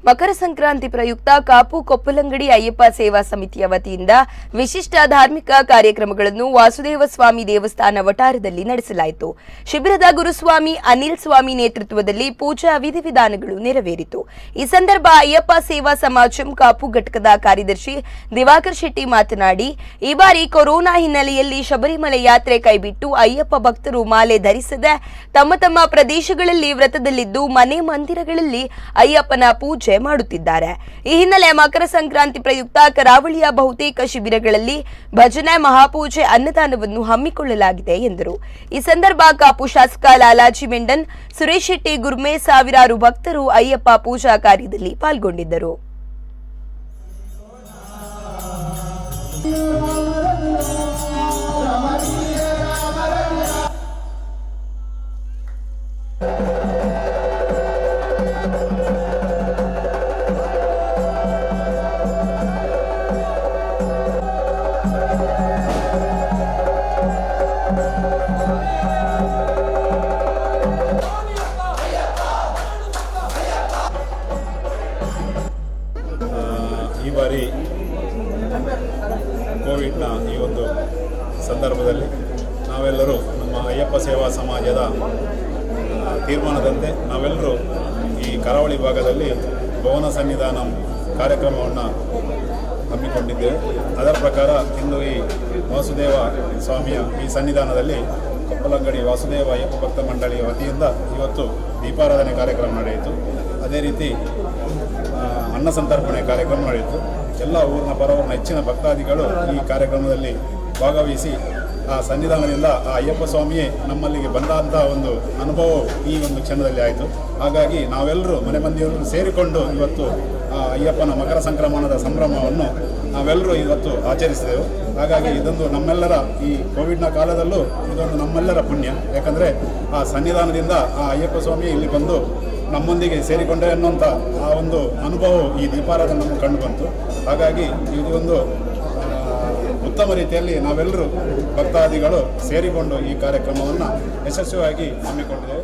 ಮಕರ ಸಂಕ್ರಾಂತಿ ಪ್ರಯುಕ್ತ ಕಾಪು ಕೊಪ್ಪಲಂಗಡಿ ಅಯ್ಯಪ್ಪ ಸೇವಾ ಸಮಿತಿಯ ವತಿಯಿಂದ ವಿಶಿಷ್ಟ ಧಾರ್ಮಿಕ ಕಾರ್ಯಕ್ರಮಗಳನ್ನು ವಾಸುದೇವ ಸ್ವಾಮಿ ದೇವಸ್ಥಾನ ವಠಾರದಲ್ಲಿ ನಡೆಸಲಾಯಿತು. ಶಿಬಿರದ ಗುರುಸ್ವಾಮಿ ಅನಿಲ್ ಸ್ವಾಮಿ ನೇತೃತ್ವದಲ್ಲಿ ಪೂಜಾ ವಿಧಿವಿಧಾನಗಳು ನೆರವೇರಿತು. ಈ ಸಂದರ್ಭ ಅಯ್ಯಪ್ಪ ಸೇವಾ ಸಮಾಜಂ ಕಾಪು ಘಟಕದ ಕಾರ್ಯದರ್ಶಿ ದಿವಾಕರ್ ಶೆಟ್ಟಿ ಮಾತನಾಡಿ, ಈ ಬಾರಿ ಕೊರೋನಾ ಹಿನ್ನೆಲೆಯಲ್ಲಿ ಶಬರಿಮಲೆ ಯಾತ್ರೆ ಕೈಬಿಟ್ಟು ಅಯ್ಯಪ್ಪ ಭಕ್ತರು ಮಾಲೆ ಧರಿಸದೆ ತಮ್ಮ ತಮ್ಮ ಪ್ರದೇಶಗಳಲ್ಲಿ ವ್ರತದಲ್ಲಿದ್ದು ಮನೆ ಮಂದಿರಗಳಲ್ಲಿ ಅಯ್ಯಪ್ಪನ ಪೂಜೆ ಮಾಡುತ್ತಿದ್ದಾರೆ. ಈ ಹಿನ್ನೆಲೆ ಮಕರ ಸಂಕ್ರಾಂತಿ ಪ್ರಯುಕ್ತ ಕರಾವಳಿಯ ಬಹುತೇಕ ಶಿಬಿರಗಳಲ್ಲಿ ಭಜನೆ, ಮಹಾಪೂಜೆ, ಅನ್ನದಾನವನ್ನು ಹಮ್ಮಿಕೊಳ್ಳಲಾಗಿದೆ ಎಂದರು. ಈ ಸಂದರ್ಭ ಕಾಪು ಶಾಸಕ ಲಾಲಾಜಿ ಮೆಂಡನ್, ಸುರೇಶ್ ಶೆಟ್ಟಿ ಗುರ್ಮೆ ಸಾವಿರಾರು ಭಕ್ತರು ಅಯ್ಯಪ್ಪ ಪೂಜಾ ಕಾರ್ಯದಲ್ಲಿ ಪಾಲ್ಗೊಂಡಿದ್ದರು. ಈ ಬಾರಿ ಕೋವಿಡ್ನ ಈ ಒಂದು ಸಂದರ್ಭದಲ್ಲಿ ನಾವೆಲ್ಲರೂ ನಮ್ಮ ಅಯ್ಯಪ್ಪ ಸೇವಾ ಸಮಾಜದ ತೀರ್ಮಾನದಂತೆ ನಾವೆಲ್ಲರೂ ಈ ಕರಾವಳಿ ಭಾಗದಲ್ಲಿ ಭವನ ಸನ್ನಿಧಾನ ಕಾರ್ಯಕ್ರಮವನ್ನು ಹಮ್ಮಿಕೊಂಡಿದ್ದೇವೆ. ಅದರ ಪ್ರಕಾರ ಇಂದು ಈ ವಾಸುದೇವ ಸ್ವಾಮಿಯ ಈ ಸನ್ನಿಧಾನದಲ್ಲಿ ಕೊಪ್ಪಲಂಗಡಿ ವಾಸುದೇವ ಅಯ್ಯಪ್ಪ ಭಕ್ತ ಮಂಡಳಿಯ ವತಿಯಿಂದ ಇವತ್ತು ದೀಪಾರಾಧನೆ ಕಾರ್ಯಕ್ರಮ ನಡೆಯಿತು. ಅದೇ ರೀತಿ ಅನ್ನ ಸಂತರ್ಪಣೆ ಕಾರ್ಯಕ್ರಮ ನಡೆಯಿತು. ಎಲ್ಲ ಊರಿನ ಪರವೂರಿನ ಹೆಚ್ಚಿನ ಭಕ್ತಾದಿಗಳು ಈ ಕಾರ್ಯಕ್ರಮದಲ್ಲಿ ಭಾಗವಹಿಸಿ ಆ ಸನ್ನಿಧಾನದಿಂದ ಆ ಅಯ್ಯಪ್ಪ ಸ್ವಾಮಿಯೇ ನಮ್ಮಲ್ಲಿಗೆ ಬಂದಂಥ ಒಂದು ಅನುಭವ ಈ ಒಂದು ಕ್ಷಣದಲ್ಲಿ ಆಯಿತು. ಹಾಗಾಗಿ ನಾವೆಲ್ಲರೂ ಮನೆ ಮಂದಿಯವರು ಸೇರಿಕೊಂಡು ಇವತ್ತು ಆ ಅಯ್ಯಪ್ಪನ ಮಕರ ಸಂಕ್ರಮಣದ ಸಂಭ್ರಮವನ್ನು ನಾವೆಲ್ಲರೂ ಇವತ್ತು ಆಚರಿಸಿದೆವು. ಹಾಗಾಗಿ ಇದೊಂದು ನಮ್ಮೆಲ್ಲರ ಈ ಕೋವಿಡ್ನ ಕಾಲದಲ್ಲೂ ಇದೊಂದು ನಮ್ಮೆಲ್ಲರ ಪುಣ್ಯ. ಯಾಕಂದರೆ ಆ ಸನ್ನಿಧಾನದಿಂದ ಆ ಅಯ್ಯಪ್ಪ ಸ್ವಾಮಿ ಇಲ್ಲಿ ಬಂದು ನಮ್ಮೊಂದಿಗೆ ಸೇರಿಕೊಂಡೆ ಅನ್ನುವಂಥ ಆ ಒಂದು ಅನುಭವ ಈ ದೀಪಾರಾಧನೆ ನಮಗೆ ಕಂಡು ಬಂತು. ಹಾಗಾಗಿ ಇದು ಒಂದು ಉತ್ತಮ ರೀತಿಯಲ್ಲಿ ನಾವೆಲ್ಲರೂ ಭಕ್ತಾದಿಗಳು ಸೇರಿಕೊಂಡು ಈ ಕಾರ್ಯಕ್ರಮವನ್ನು ಯಶಸ್ವಿಯಾಗಿ ಹಮ್ಮಿಕೊಂಡಿದ್ದೇವೆ.